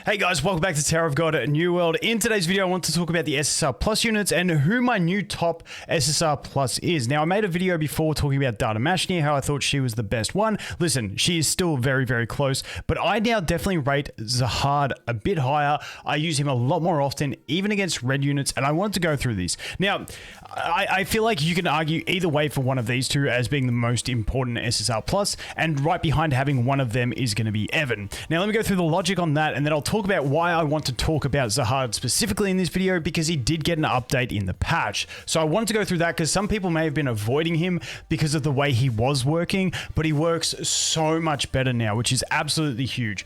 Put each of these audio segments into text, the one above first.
Hey guys, welcome back to Tower of God New World. In today's video, I want to talk about the SSR Plus units and who my new top SSR Plus is. Now, I made a video before talking about Data Mashni, how I thought she was the best one. Listen, she is still very, very close, but I now definitely rate Zahard a bit higher. I use him a lot more often, even against red units, and I wanted to go through these. Now, I feel like you can argue either way for one of these two as being the most important SSR Plus, and right behind having one of them is going to be Evan. Now, let me go through the logic on that, and then I'll talk about why I want to talk about Zahard specifically in this video, because he did get an update in the patch. So I wanted to go through that because some people may have been avoiding him because of the way he was working, but he works so much better now, which is absolutely huge.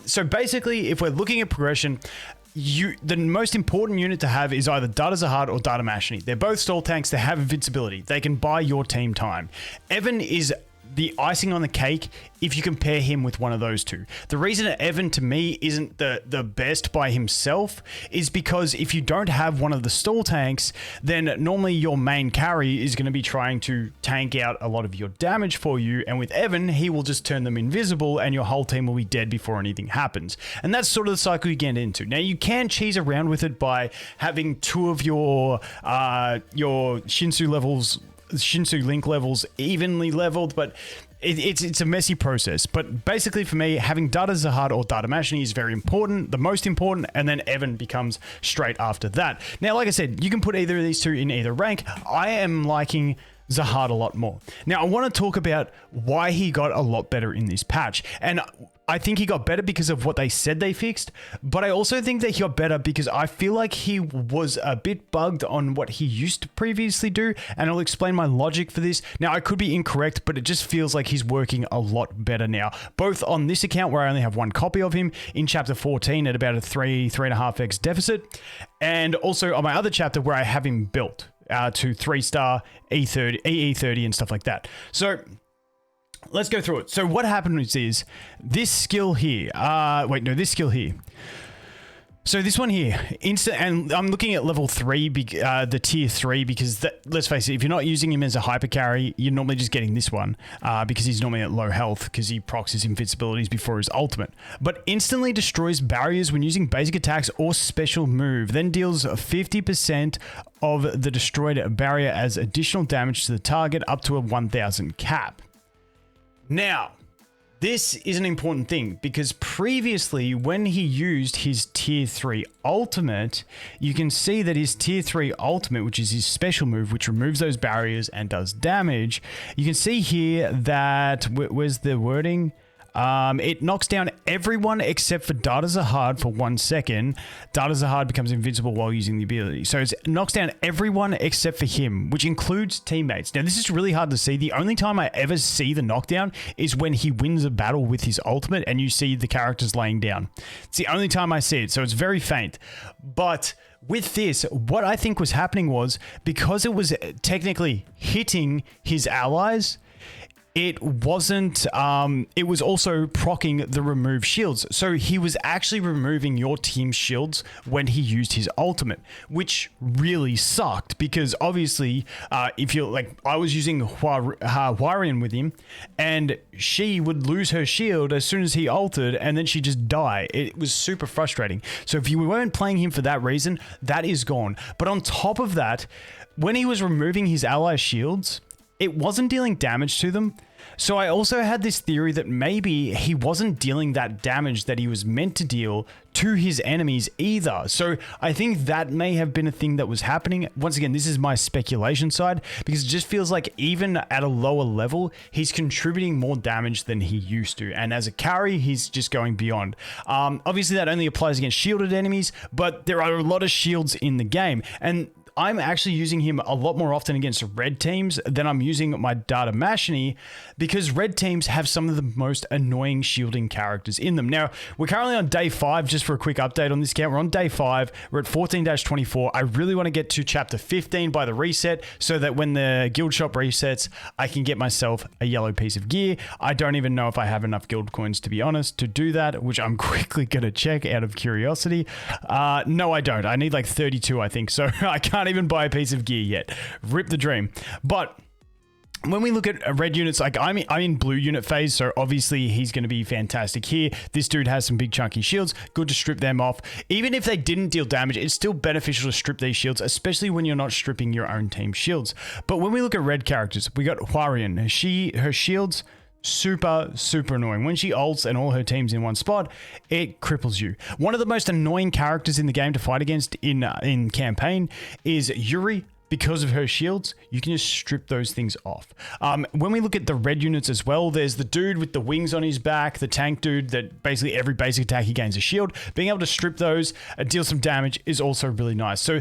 So basically, if we're looking at progression, the most important unit to have is either Data Zahard or Data Mashni. They're both stall tanks. They have invincibility. They can buy your team time. Evan is the icing on the cake if you compare him with one of those two. The reason that Evan to me isn't the best by himself is because if you don't have one of the stall tanks, then normally your main carry is going to be trying to tank out a lot of your damage for you, and with Evan, he will just turn them invisible and your whole team will be dead before anything happens. And that's sort of the cycle you get into. Now, you can cheese around with it by having two of your Shinsu link levels evenly leveled, but it's a messy process. But basically for me, having Data Zahard or Data Mashni is very important, the most important, and then Evan becomes straight after that. Now, like I said, you can put either of these two in either rank. I am liking Zahard a lot more. Now, I want to talk about why he got a lot better in this patch. And I think he got better because of what they said they fixed, but I also think that he got better because I feel like he was a bit bugged on what he used to previously do, and I'll explain my logic for this. Now, I could be incorrect, but it just feels like he's working a lot better now, both on this account where I only have one copy of him in chapter 14 at about a 3.5x deficit, and also on my other chapter where I have him built to 3-star E30, EE30 and stuff like that. So let's go through it. So what happened is this skill here. This skill here. So this one here, and I'm looking at level 3, the tier 3, because let's face it, if you're not using him as a hyper carry, you're normally just getting this one because he's normally at low health because he procs his invincibilities before his ultimate. But instantly destroys barriers when using basic attacks or special move, then deals 50% of the destroyed barrier as additional damage to the target up to a 1000 cap. Now, this is an important thing because previously when he used his tier 3 ultimate, you can see that his tier 3 ultimate, which is his special move, which removes those barriers and does damage, you can see here that, where's the wording? It knocks down everyone except for Data Zahard for 1 second. Data Zahard becomes invincible while using the ability. So it knocks down everyone except for him, which includes teammates. Now, this is really hard to see. The only time I ever see the knockdown is when he wins a battle with his ultimate and you see the characters laying down. It's the only time I see it, so it's very faint. But with this, what I think was happening was because it was technically hitting his allies, it wasn't, it was also proccing the remove shields. So he was actually removing your team's shields when he used his ultimate, which really sucked because obviously, if you're like, I was using Huarian with him and she would lose her shield as soon as he ulted and then she'd just die. It was super frustrating. So if you weren't playing him for that reason, that is gone. But on top of that, when he was removing his allies' shields, it wasn't dealing damage to them. So I also had this theory that maybe he wasn't dealing that damage that he was meant to deal to his enemies either. So I think that may have been a thing that was happening. Once again, this is my speculation side because it just feels like even at a lower level, he's contributing more damage than he used to. And as a carry, he's just going beyond. Obviously, that only applies against shielded enemies, but there are a lot of shields in the game. And I'm actually using him a lot more often against red teams than I'm using my Data Mashni because red teams have some of the most annoying shielding characters in them. Now, we're currently on day 5, just for a quick update on this account. We're on day 5. We're at 14-24. I really want to get to chapter 15 by the reset so that when the guild shop resets, I can get myself a yellow piece of gear. I don't even know if I have enough guild coins, to be honest, to do that, which I'm quickly going to check out of curiosity. No, I don't. I need like 32, I think, so I can't even buy a piece of gear yet. Rip the dream. But when we look at red units, like I'm in blue unit phase, so obviously he's going to be fantastic here. This dude has some big chunky shields. Good to strip them off. Even if they didn't deal damage, it's still beneficial to strip these shields, especially when you're not stripping your own team shields. But when we look at red characters, we got Huarian. Her shields, super annoying. When she ults and all her team's in one spot, it cripples you. One of the most annoying characters in the game to fight against in campaign is Yuri. Because of her shields, you can just strip those things off. When we look at the red units as well, there's the dude with the wings on his back, the tank dude that basically every basic attack he gains a shield. Being able to strip those and deal some damage is also really nice. So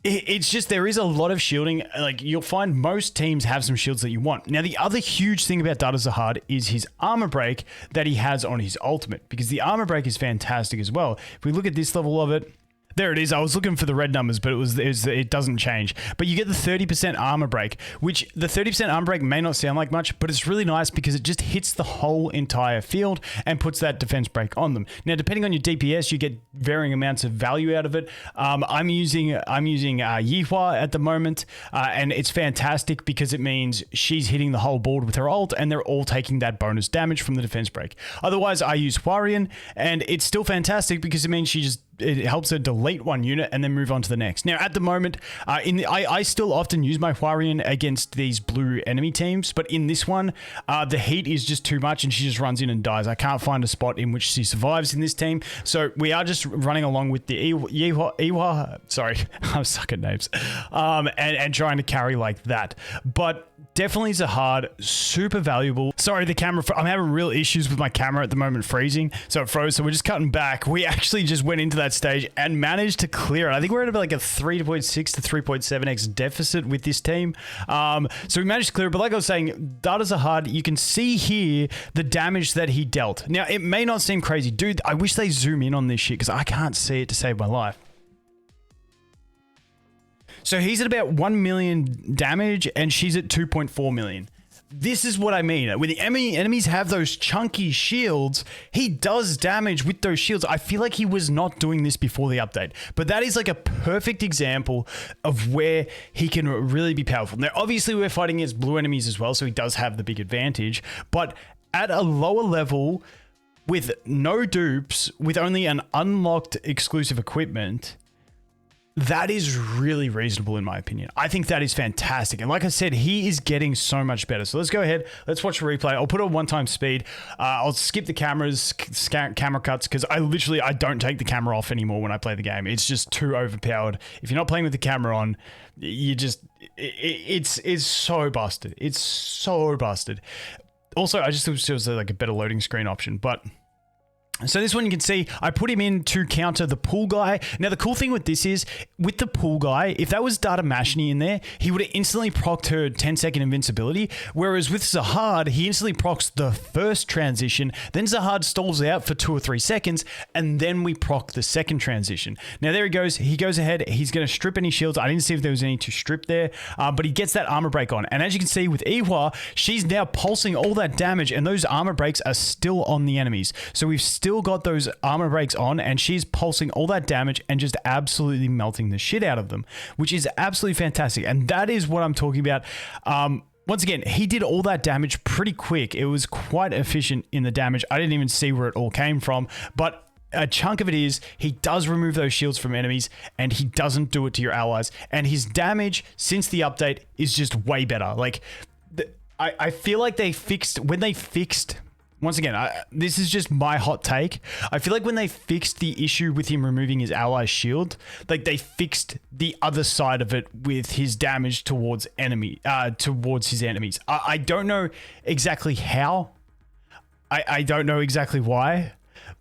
it's just, there is a lot of shielding. Like, you'll find most teams have some shields that you want. Now, the other huge thing about Dada Zahard is his armor break that he has on his ultimate, because the armor break is fantastic as well. If we look at this level of it, there it is. I was looking for the red numbers, but it doesn't change. But you get the 30% armor break, which the 30% armor break may not sound like much, but it's really nice because it just hits the whole entire field and puts that defense break on them. Now, depending on your DPS, you get varying amounts of value out of it. I'm using Yihua at the moment, and it's fantastic because it means she's hitting the whole board with her ult, and they're all taking that bonus damage from the defense break. Otherwise, I use Huarian, and it's still fantastic because it means it helps her delete one unit and then move on to the next. Now, at the moment, I still often use my Huarian against these blue enemy teams, but in this one, the heat is just too much and she just runs in and dies. I can't find a spot in which she survives in this team, so we are just running along with the Iwa. Sorry, I'm stuck at names. And trying to carry like that. But definitely Zahard, super valuable. Sorry, the camera, I'm having real issues with my camera at the moment freezing, so it froze, so we're just cutting back. We actually just went into that stage and managed to clear it. I think we're at about like a 3.6 to 3.7x deficit with this team. So we managed to clear it, but like I was saying, Dada Zahard, you can see here the damage that he dealt. Now, it may not seem crazy. Dude, I wish they zoom in on this shit because I can't see it to save my life. So he's at about 1 million damage and she's at 2.4 million. This is what I mean. When the enemies have those chunky shields, he does damage with those shields. I feel like he was not doing this before the update, but that is like a perfect example of where he can really be powerful. Now, obviously we're fighting against blue enemies as well, so he does have the big advantage, but at a lower level with no dupes, with only an unlocked exclusive equipment, that is really reasonable in my opinion. I think that is fantastic. And like I said, he is getting so much better. So let's go ahead. Let's watch a replay. I'll put it on one-time speed. I'll skip the camera cuts because I don't take the camera off anymore when I play the game. It's just too overpowered. If you're not playing with the camera on, it's so busted. It's so busted. Also, I just wish there was like a better loading screen option, but... So this one you can see, I put him in to counter the pool guy. Now the cool thing with this is, with the pool guy, if that was Dada Mashni in there, he would have instantly procced her 10-second invincibility. Whereas with Zahard, he instantly procs the first transition, then Zahard stalls out for 2 or 3 seconds, and then we proc the second transition. Now there he goes ahead, he's going to strip any shields. I didn't see if there was any to strip there, but he gets that armor break on. And as you can see with Iwa, she's now pulsing all that damage, and those armor breaks are still on the enemies. So we've still got those armor breaks on, and she's pulsing all that damage and just absolutely melting the shit out of them, which is absolutely fantastic. And that is what I'm talking about. Once again, he did all that damage pretty quick. It was quite efficient in the damage. I didn't even see where it all came from, but a chunk of it is he does remove those shields from enemies, and he doesn't do it to your allies. And his damage since the update is just way better. Like, I feel like when they fixed once again, this is just my hot take. I feel like when they fixed the issue with him removing his ally's shield, like they fixed the other side of it with his damage towards his enemies. I don't know exactly how. I don't know exactly why,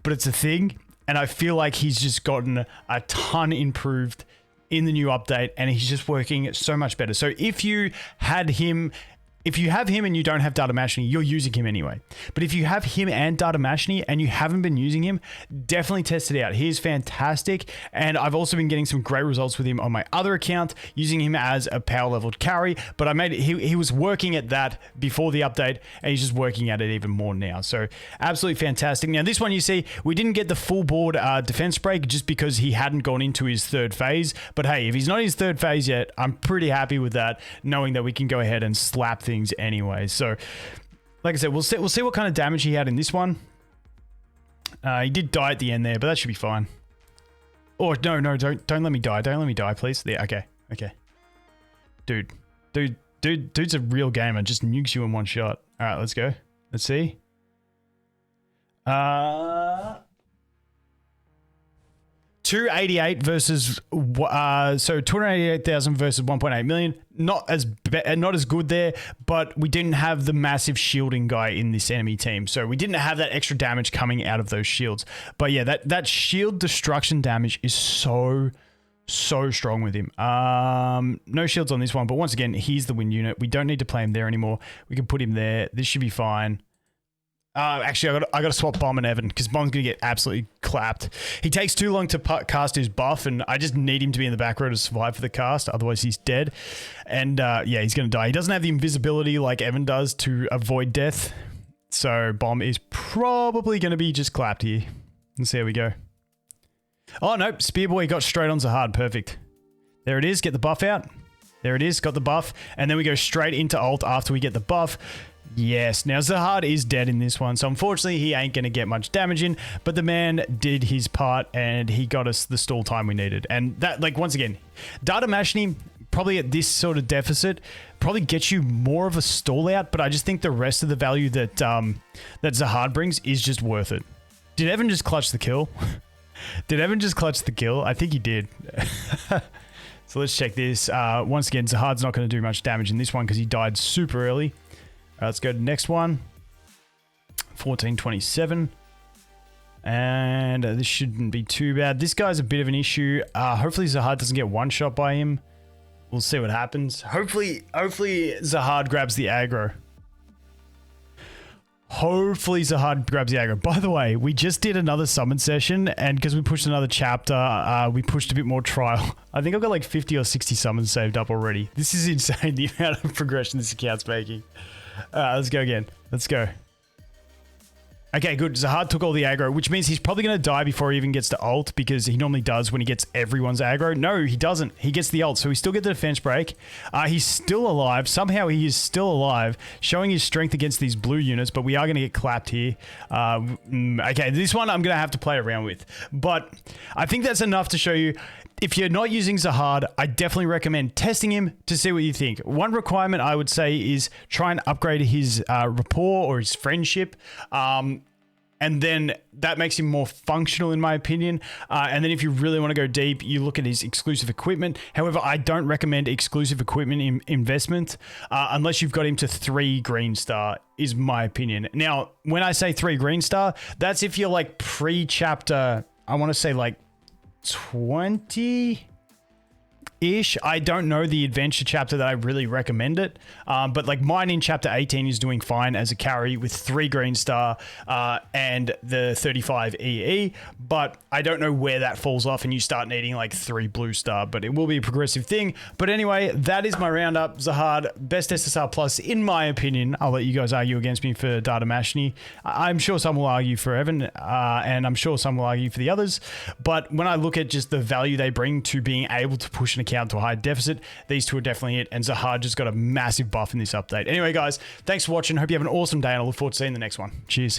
but it's a thing. And I feel like he's just gotten a ton improved in the new update, and he's just working so much better. So if you have him and you don't have Dada Mashni, you're using him anyway. But if you have him and Dada Mashni and you haven't been using him, definitely test it out. He is fantastic. And I've also been getting some great results with him on my other account, using him as a power leveled carry. But he was working at that before the update, and he's just working at it even more now. So absolutely fantastic. Now this one, you see, we didn't get the full board defense break just because he hadn't gone into his third phase. But hey, if he's not in his third phase yet, I'm pretty happy with that, knowing that we can go ahead and slap things things anyway. So, like I said, we'll see what kind of damage he had in this one. He did die at the end there, but that should be fine. Oh, no, don't let me die. Don't let me die, please. Yeah, okay. Dude's a real gamer. Just nukes you in one shot. All right, let's go. Let's see. 288 versus so 288,000 versus 1.8 million. Not as good there, but we didn't have the massive shielding guy in this enemy team, so we didn't have that extra damage coming out of those shields. But yeah, that shield destruction damage is so strong with him. No shields on this one, but once again, he's the win unit. We don't need to play him there anymore. We can put him there. This should be fine. Actually, I got to swap Bomb and Evan because Bomb's going to get absolutely clapped. He takes too long to cast his buff, and I just need him to be in the back row to survive for the cast. Otherwise, he's dead. And yeah, he's going to die. He doesn't have the invisibility like Evan does to avoid death. So Bomb is probably going to be just clapped here. Let's see how we go. Oh, no. Spearboy got straight on Zahard. Perfect. There it is. Get the buff out. There it is. Got the buff. And then we go straight into ult after we get the buff. Yes, now Zahard is dead in this one, so unfortunately he ain't going to get much damage in, but the man did his part and he got us the stall time we needed. And that, like, once again, Data Mashni, probably at this sort of deficit, probably gets you more of a stall out, but I just think the rest of the value that that Zahard brings is just worth it. Did Evan just clutch the kill? Did Evan just clutch the kill? I think he did. So let's check this. Once again, Zahard's not going to do much damage in this one because he died super early. Let's go to the next one. 1427. And this shouldn't be too bad. This guy's a bit of an issue. Hopefully Zahard doesn't get one shot by him. We'll see what happens. Hopefully Zahard grabs the aggro. Hopefully Zahard grabs the aggro. By the way, we just did another summon session, and because we pushed another chapter, we pushed a bit more trial. I think I've got like 50 or 60 summons saved up already. This is insane, the amount of progression this account's making. Let's go again. Let's go. Okay, good. Zahard took all the aggro, which means he's probably going to die before he even gets to ult, because he normally does when he gets everyone's aggro. No, he doesn't. He gets the ult, so we still get the defense break. He's still alive. Somehow he is still alive, showing his strength against these blue units, but we are going to get clapped here. Okay, this one I'm going to have to play around with, but I think that's enough to show you. If you're not using Zahard, I definitely recommend testing him to see what you think. One requirement I would say is try and upgrade his rapport or his friendship. And then that makes him more functional, in my opinion. And then if you really want to go deep, you look at his exclusive equipment. However, I don't recommend exclusive equipment investment unless you've got him to 3 green star, is my opinion. Now, when I say 3 green star, that's if you're like pre-chapter, I want to say like 20-ish. I don't know the adventure chapter that I really recommend it, but like mine in chapter 18 is doing fine as a carry with 3 green star and the 35 EE, but I don't know where that falls off and you start needing like 3 blue star, but it will be a progressive thing. But anyway, that is my roundup. Zahard, best SSR Plus in my opinion. I'll let you guys argue against me for Data Mashni. I'm sure some will argue for Evan, and I'm sure some will argue for the others, but when I look at just the value they bring to being able to push an account to a high deficit, these two are definitely it, and Zahard just got a massive buff in this update. Anyway guys, thanks for watching. Hope you have an awesome day, and I look forward to seeing the next one. Cheers.